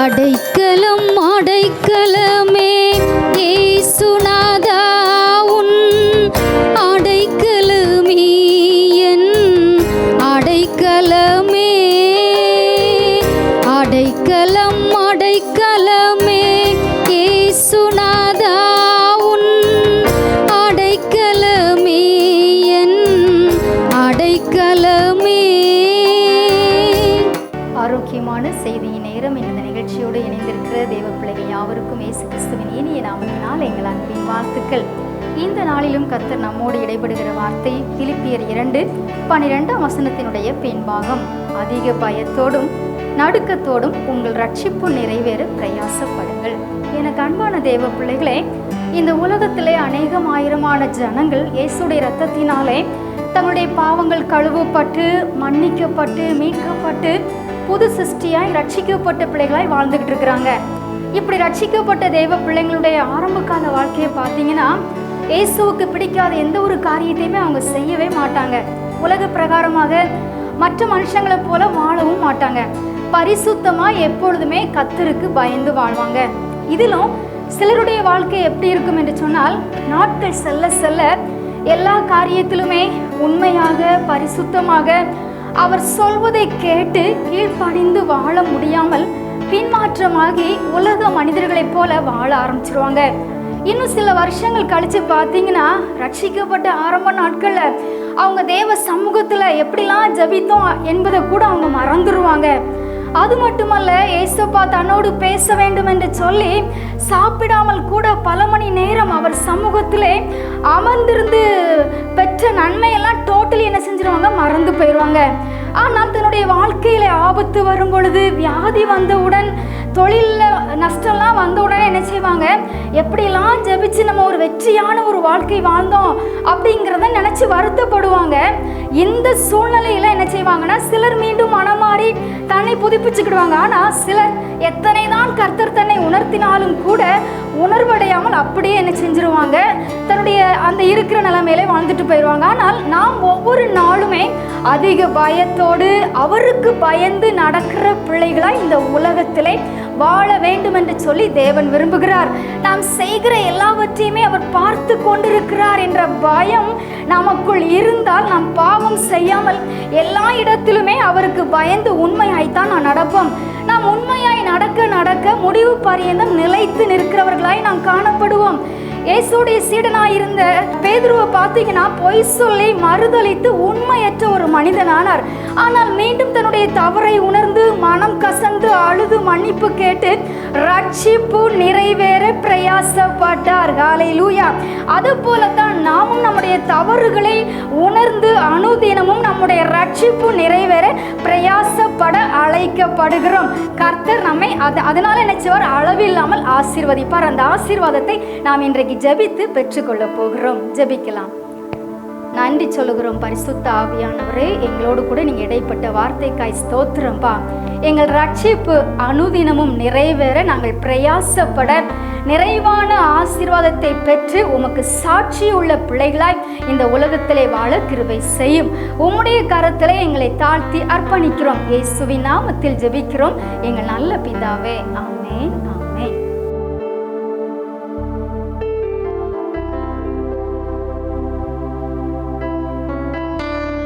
அடைக்கலம் அடைக்கலமே இயேசுநாதா உன் அடைக்கலமே என் அடைக்கலமே அடைக்கலம் அடைக்கலமே இயேசுநாதா உன் அடைக்கலமே என் அடைக்கலமே. ஆரோக்கியமான செய்தியின் நேரம் இந்த நிகழ்ச்சியோடு இணைந்திருக்கிற தேவ பிள்ளைகள் யாவருக்கும் இயேசு கிறிஸ்துவின் இனிய நாமத்தினால் எங்கள் அன்பின் வாழ்த்துக்கள். இந்த நாளிலும் கர்த்தர் நம்மோடு இடைபடுகிற வார்த்தை பிலிப்பியர் 2:12 பின்பாகம். அதிக பயத்தோடும் நடுக்கத்தோடும் உங்கள் ரட்சிப்பு நிறைவேற பிரயாசப்படுங்கள். எனக்கு அன்பான தேவ பிள்ளைகளே, இந்த உலகத்திலே ஆயிரமான ஜனங்கள் இயேசுடைய இரத்தத்தினாலே தங்களுடைய பாவங்கள் கழுவப்பட்டு மன்னிக்கப்பட்டு மீட்கப்பட்டு புது சிருஷ்டியாய் ரட்சிக்கப்பட்ட பிள்ளைகளாய் வாழ்ந்துகிட்டு இருக்கிறாங்க. இப்படி ரட்சிக்கப்பட்ட தேவ பிள்ளைங்களுடைய ஆரம்ப கால வாழ்க்கையை பார்த்தீங்கன்னா, இயேசுவுக்கு பிடிக்காத எந்த ஒரு காரியத்தையுமே அவங்க செய்யவே மாட்டாங்க. உலக பிரகாரமாக மற்ற மனுஷங்களை போல வாழவும் மாட்டாங்க. பரிசுத்தமாக எப்பொழுதுமே கர்த்தருக்கு பயந்து வாழ்வாங்க. இதிலும் சிலருடைய வாழ்க்கை எப்படி இருக்கும் என்று சொன்னால், நாட்கள் செல்ல செல்ல எல்லா காரியத்திலுமே உண்மையாக பரிசுத்தமாக அவர் சொல்வதை கேட்டு கீழ்ப்படிந்து வாழ முடியாமல் பின்மாற்றமாகி உலக மனிதர்களைப் போல வாழ ஆரம்பிச்சிருவாங்க. இன்னும் சில வருஷங்கள் கழிச்சு பார்த்தீங்கன்னா, ரட்சிக்கப்பட்ட ஆரம்ப நாட்களில் அவங்க தேவ சமூகத்தில் எப்படிலாம் ஜபித்தோம் என்பதை கூட அவங்க மறந்துடுவாங்க. அது மட்டுமல்ல, ஏசப்பா தன்னோடு பேச வேண்டும் என்று சொல்லி சாப்பிடாமல் கூட பல மணி நேரம் அவர் சமூகத்திலே அமர்ந்திருந்து பெற்ற நன்மையெல்லாம் டோட்டலி என்ன செஞ்சிருவாங்க, மறந்து போயிடுவாங்க. ஆனால் தன்னுடைய வாழ்க்கையில ஆபத்து வரும் பொழுது, வியாதி வந்தவுடன், தொழிலில் நஷ்டம்லாம் வந்தவுடனே என்ன செய்வாங்க, எப்படிலாம் ஜெபிச்சு நம்ம ஒரு வெற்றியான ஒரு வாழ்க்கை வாழ்ந்தோம் அப்படிங்கிறத நினச்சி வருத்தப்படுவாங்க. இந்த சூழ்நிலையில் என்ன செய்வாங்கன்னா, சிலர் மீண்டும் மனமாறி தன்னை புதுப்பிச்சுக்கிடுவாங்க. ஆனால் சிலர் எத்தனை தான் கர்த்தர் தன்னை உணர்த்தினாலும் கூட உணர்வடையாமல் அப்படியே என்ன செஞ்சிருவாங்க, தன்னுடைய அந்த இருக்கிற நிலைமையிலே வாழ்ந்துட்டு போயிடுவாங்க. ஆனால் நாம் ஒவ்வொரு நாளுமே அதிக பயத்தோடு அவருக்கு பயந்து நடக்கிற பிள்ளைகளாய் இந்த உலகத்திலே வாழ வேண்டும் என்று சொல்லி தேவன் விரும்புகிறார். நாம் செய்கிற எல்லாவற்றையுமே அவர் பார்த்து கொண்டிருக்கிறார் என்ற பயம் நமக்குள் இருந்தால் நாம் பாவம் செய்யாமல் எல்லா இடத்திலுமே அவருக்கு பயந்து உண்மையாய்த்தான் நாம் நடப்போம். நாம் உண்மையாய் நடக்க நடக்க முடிவு பரியந்தம் நிலைத்து நிற்கிறவர்களாய் நாம் காணப்படுவோம். இயேசுடைய சீடனாயிருந்த பேதுருவை பார்த்தீங்கன்னா, பொய் சொல்லி மறுதலித்து உண்மையற்ற ஒரு மனிதனானார். ஆனால் மீண்டும் தன்னுடைய தவறை உணர்ந்து மனம் கசந்து அழுது மன்னிப்பு கேட்டு ரட்சிப்பு நிறைவேற பிரயாசப்பட்டார். ஹல்லேலூயா. அது போலத்தான் நாமும் நம்முடைய தவறுகளை உணர்ந்து அனுதினமும் நம்முடைய ரட்சிப்பு நிறைவேற பிரயாசப்பட அழைக்கப்படுகிறோம். கர்த்தர் நம்மை அதனால நினைச்சவர் அளவில்லாமல் ஆசீர்வதிப்பார். அந்த ஆசீர்வாதத்தை நாம் இன்றைக்கு ஜெபித்து பெற்றுக்கொள்ள போகிறோம். ஜெபிக்கலாம். நன்றி சொல்லுகிறோம் பரிசுத்த ஆவியானவரே, எங்களோடு கூட நீங்க இடைப்பட்ட வார்த்தைக்காய் ஸ்தோத்திரம்பா. எங்கள் ரட்சிப்பு அனுதினமும் நிறைவேற நாங்கள் பிரயாசப்பட நிறைவான ஆசீர்வாதத்தை பெற்று உமக்கு சாட்சியுள்ள பிள்ளைகளாய் இந்த உலகத்திலே வாழ கிருபை செய்யும். உம்முடைய கரத்திலே எங்களை தாழ்த்தி அர்ப்பணிக்கிறோம். இயேசுவின் நாமத்தில் ஜெபிக்கிறோம் எங்கள் நல்ல பிதாவே. ஆமென், ஆமென்.